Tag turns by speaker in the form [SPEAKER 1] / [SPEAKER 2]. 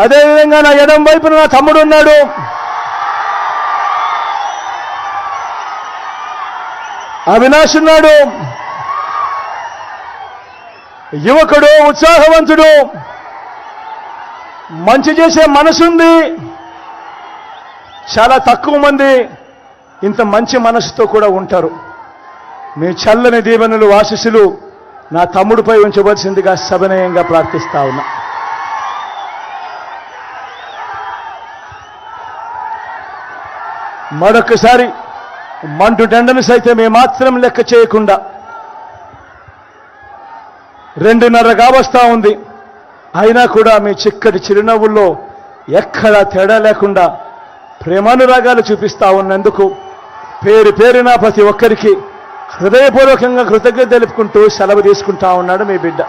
[SPEAKER 1] అదేవిధంగా నా ఎడం వైపున నా తమ్ముడు ఉన్నాడు. అవినాష్ ఉన్నాడు. యువకుడు, ఉత్సాహవంతుడు, మంచి చేసే మనసుంది. చాలా తక్కువ మంది ఇంత మంచి మనసుతో కూడా ఉంటారు. మీ చల్లని దీవెనలు, ఆశీస్సులు నా తమ్ముడిపై ఉంచవలసిందిగా సవినయంగా ప్రార్థిస్తా ఉన్నా. మరొకసారి మంటు టెండను సైతం ఏమాత్రం లెక్క చేయకుండా 2:30 కావస్తా ఉంది. అయినా కూడా మీ చిక్కటి చిరునవ్వుల్లో ఎక్కడా తేడా లేకుండా ప్రేమానురాగాలు చూపిస్తా ఉన్నందుకు పేరు పేరున ప్రతి ఒక్కరికి హృదయపూర్వకంగా కృతజ్ఞత తెలుపుకుంటూ సెలవు తీసుకుంటా ఉన్నాడు మీ బిడ్డ.